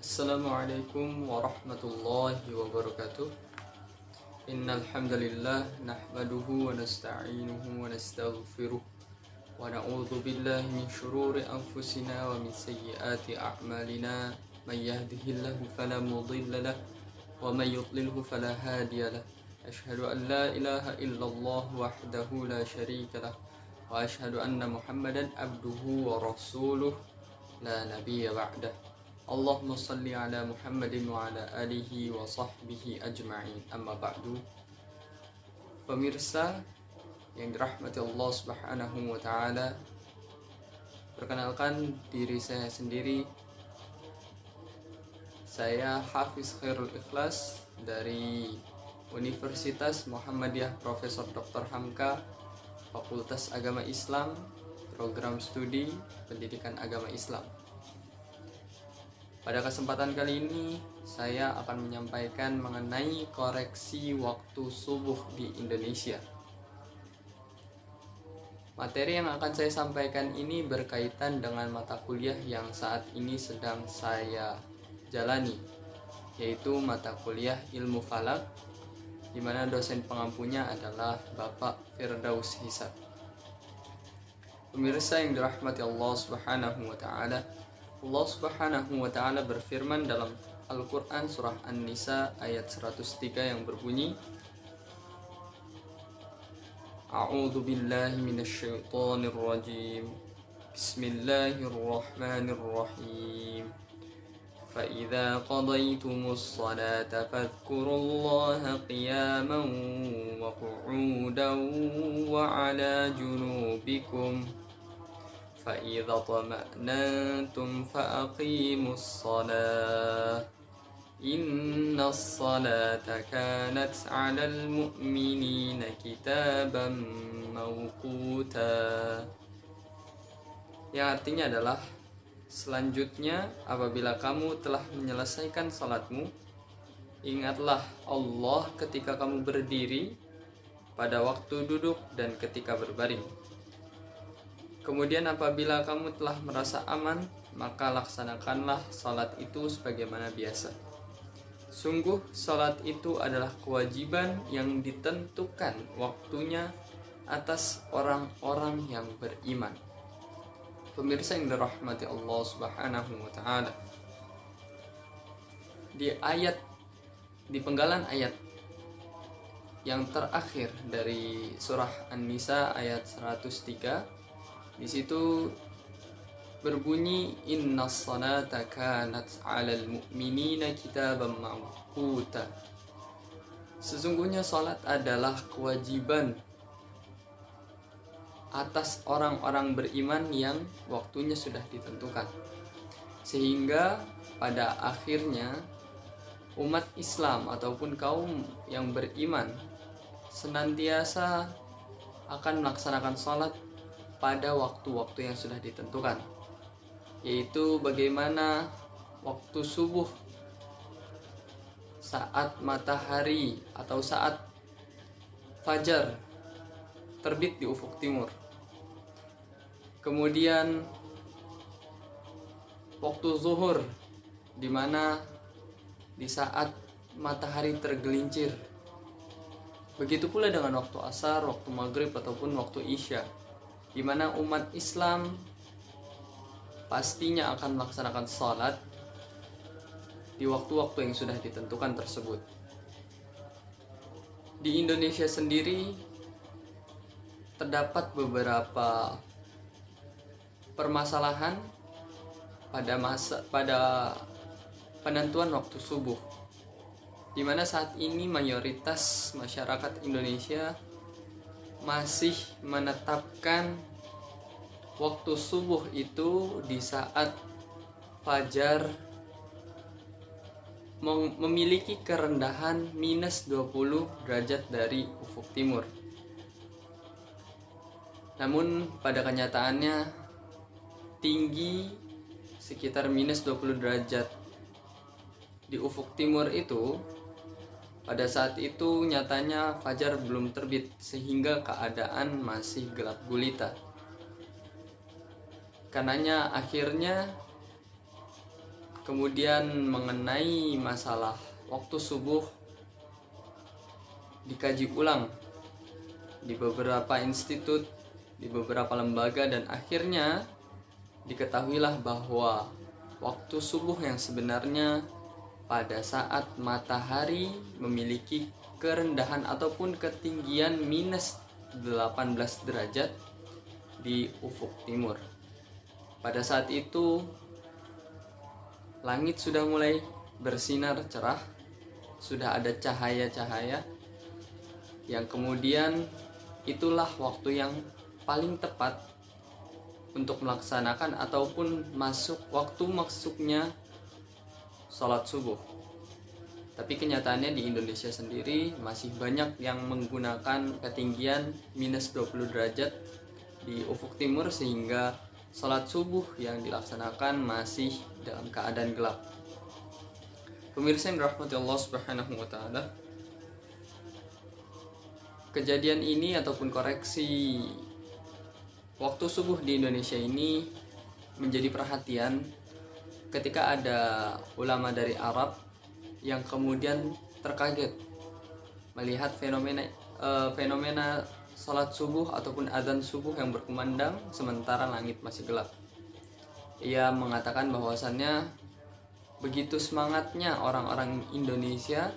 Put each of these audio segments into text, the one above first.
Assalamualaikum warahmatullahi wabarakatuh. Innal hamdalillah nahmaduhu wa nasta'inuhu wa nastaghfiruh wa na'udzu billahi min shururi anfusina wa min sayyiati a'malina. May yahdihillahu fala mudilla lahu wa may yudlilhu fala hadiya lahu. Asyhadu an la ilaha illallah wahdahu la syarika lahu wa asyhadu anna Muhammadan abduhu wa rasuluh la nabiyya ba'dah. Allahumma salli ala Muhammadin wa ala alihi wa sahbihi ajma'in. Amma ba'du. Pemirsa yang dirahmati Allah Subhanahu wa taala, perkenalkan diri saya sendiri. Saya Hafiz Khairul Ikhlas dari Universitas Muhammadiyah Profesor Dr. Hamka, Fakultas Agama Islam, Program Studi Pendidikan Agama Islam. Pada kesempatan kali ini, saya akan menyampaikan mengenai koreksi waktu subuh di Indonesia. Materi yang akan saya sampaikan ini berkaitan dengan mata kuliah yang saat ini sedang saya jalani, yaitu mata kuliah Ilmu Falak, di mana dosen pengampunya adalah Bapak Firdaus Hisab. Pemirsa yang dirahmati Allah Subhanahu wa taala, Allah Subhanahu wa taala berfirman dalam Al-Qur'an surah An-Nisa ayat 103 yang berbunyi, A'udzu billahi minasy syaithanir rajim. Bismillahirrahmanirrahim. Fa idza qadaytumus salata fadhkurullaha qiyaman wa qu'udan wa 'ala junubikum. فَإِذَا طَمَأْنَنْتُمْ فَأَقِيمُوا الصَّلَاةَ إِنَّ الصَّلَاةَ كَانَتْ عَلَى الْمُؤْمِنِينَ كِتَابًا مَوْقُوتًا. Yang artinya adalah, selanjutnya apabila kamu telah menyelesaikan salatmu, ingatlah Allah ketika kamu berdiri, pada waktu duduk, dan ketika berbaring. Kemudian apabila kamu telah merasa aman, maka laksanakanlah salat itu sebagaimana biasa. Sungguh salat itu adalah kewajiban yang ditentukan waktunya atas orang-orang yang beriman. Pemirsa yang dirahmati Allah Subhanahu wa taala, di penggalan ayat yang terakhir dari surah An-Nisa ayat 103, di situ berbunyi, innas salata kanat 'alal mu'minina kitaban mawquta. Sesungguhnya salat adalah kewajiban atas orang-orang beriman yang waktunya sudah ditentukan. Sehingga pada akhirnya umat Islam ataupun kaum yang beriman senantiasa akan melaksanakan salat pada waktu-waktu yang sudah ditentukan, yaitu bagaimana waktu subuh saat matahari atau saat fajar terbit di ufuk timur. Kemudian waktu zuhur, di mana di saat matahari tergelincir. Begitu pula dengan waktu asar, waktu maghrib ataupun waktu isya, di mana umat Islam pastinya akan melaksanakan salat di waktu-waktu yang sudah ditentukan tersebut. Di Indonesia sendiri terdapat beberapa permasalahan pada penentuan waktu subuh, di mana saat ini mayoritas masyarakat Indonesia masih menetapkan waktu subuh itu di saat fajar memiliki kerendahan minus 20 derajat dari ufuk timur. Namun pada kenyataannya tinggi sekitar minus 20 derajat di ufuk timur itu, pada saat itu nyatanya fajar belum terbit, sehingga keadaan masih gelap gulita. Karenanya akhirnya Kemudian mengenai masalah waktu subuh dikaji ulang di beberapa institut, di beberapa lembaga, dan akhirnya diketahuilah bahwa waktu subuh yang sebenarnya pada saat matahari memiliki kerendahan ataupun ketinggian minus 18 derajat di ufuk timur. Pada saat itu langit sudah mulai bersinar cerah, sudah ada cahaya-cahaya yang kemudian itulah waktu yang paling tepat untuk melaksanakan ataupun masuknya sholat subuh. Tapi kenyataannya di Indonesia sendiri masih banyak yang menggunakan ketinggian minus 20 derajat di ufuk timur, sehingga sholat subuh yang dilaksanakan masih dalam keadaan gelap. Pemirsa yang dirahmati Allah Subhanahu wa Ta'ala, kejadian ini ataupun koreksi waktu subuh di Indonesia ini menjadi perhatian ketika ada ulama dari Arab yang kemudian terkaget melihat fenomena salat subuh ataupun azan subuh yang berkumandang sementara langit masih gelap. Ia mengatakan bahwasannya begitu semangatnya orang-orang Indonesia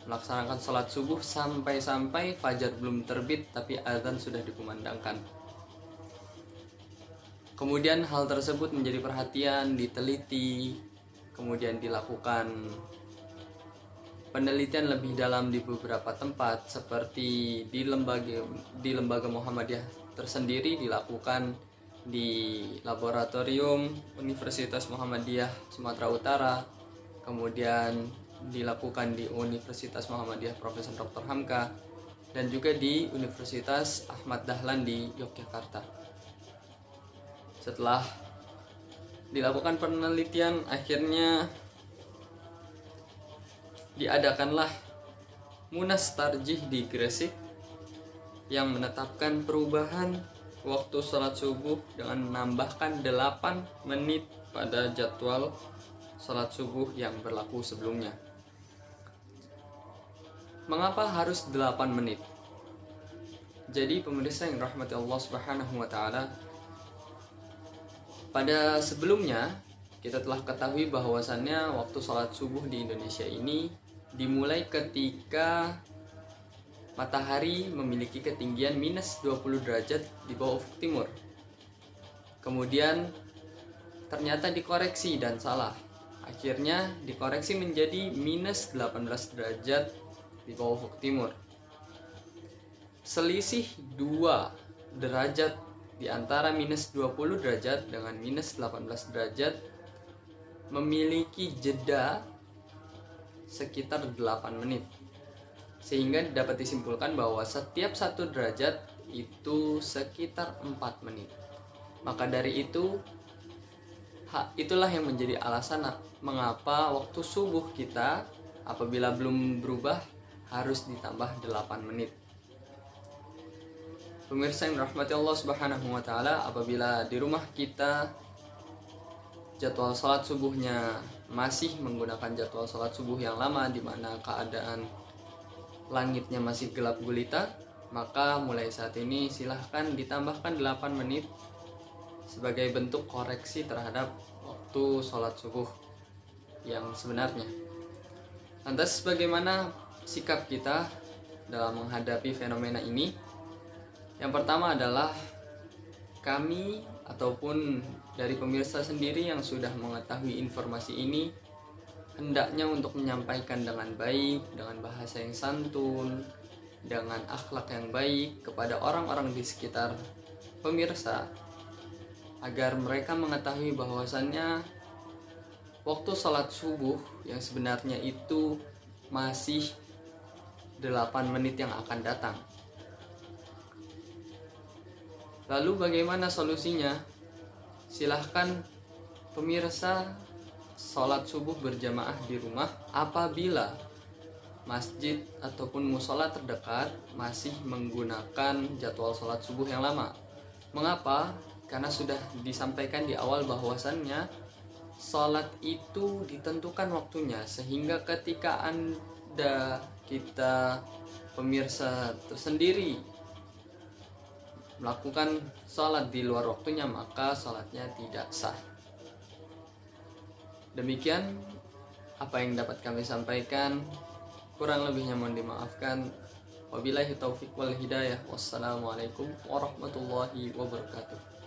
melaksanakan salat subuh sampai fajar belum terbit tapi azan sudah dikumandangkan. Kemudian hal tersebut menjadi perhatian, diteliti, kemudian dilakukan penelitian lebih dalam di beberapa tempat, seperti di lembaga Muhammadiyah tersendiri dilakukan di laboratorium Universitas Muhammadiyah Sumatera Utara, kemudian dilakukan di Universitas Muhammadiyah Profesor Dr. Hamka, dan juga di Universitas Ahmad Dahlan di Yogyakarta. Setelah dilakukan penelitian, akhirnya diadakanlah Munas Tarjih di Gresik yang menetapkan perubahan waktu sholat subuh dengan menambahkan 8 menit pada jadwal sholat subuh yang berlaku sebelumnya. Mengapa harus 8 menit? Jadi pemirsa yang rahmati Allah Subhanahu wa Ta'ala, pada sebelumnya kita telah ketahui bahwasannya waktu sholat subuh di Indonesia ini dimulai ketika matahari memiliki ketinggian minus 20 derajat di bawah ufuk timur. Kemudian ternyata dikoreksi dan salah. Akhirnya dikoreksi menjadi minus 18 derajat di bawah ufuk timur. Selisih 2 derajat di antara minus 20 derajat dengan minus 18 derajat memiliki jeda sekitar 8 menit. Sehingga dapat disimpulkan bahwa setiap 1 derajat itu sekitar 4 menit. Maka dari itu, itulah yang menjadi alasan mengapa waktu subuh kita apabila belum berubah harus ditambah 8 menit. Pemirsa yang rahmati Allah Subhanahu wa Ta'ala, apabila di rumah kita jadwal sholat subuhnya masih menggunakan jadwal sholat subuh yang lama, di mana keadaan langitnya masih gelap gulita, maka mulai saat ini silahkan ditambahkan 8 menit sebagai bentuk koreksi terhadap waktu sholat subuh yang sebenarnya. Lantas bagaimana sikap kita dalam menghadapi fenomena ini? Yang pertama adalah kami ataupun dari pemirsa sendiri yang sudah mengetahui informasi ini hendaknya untuk menyampaikan dengan baik, dengan bahasa yang santun, dengan akhlak yang baik kepada orang-orang di sekitar pemirsa, agar mereka mengetahui bahwasannya waktu sholat subuh yang sebenarnya itu masih 8 menit yang akan datang. Lalu bagaimana solusinya? Silahkan pemirsa sholat subuh berjamaah di rumah apabila masjid ataupun musola terdekat masih menggunakan jadwal sholat subuh yang lama. Mengapa? Karena sudah disampaikan di awal bahwasannya salat itu ditentukan waktunya, sehingga ketika kita pemirsa tersendiri melakukan salat di luar waktunya, maka salatnya tidak sah. Demikian apa yang dapat kami sampaikan, kurang lebihnya mohon dimaafkan. Wabillahi taufiq wal hidayah. Wassalamualaikum warahmatullahi wabarakatuh.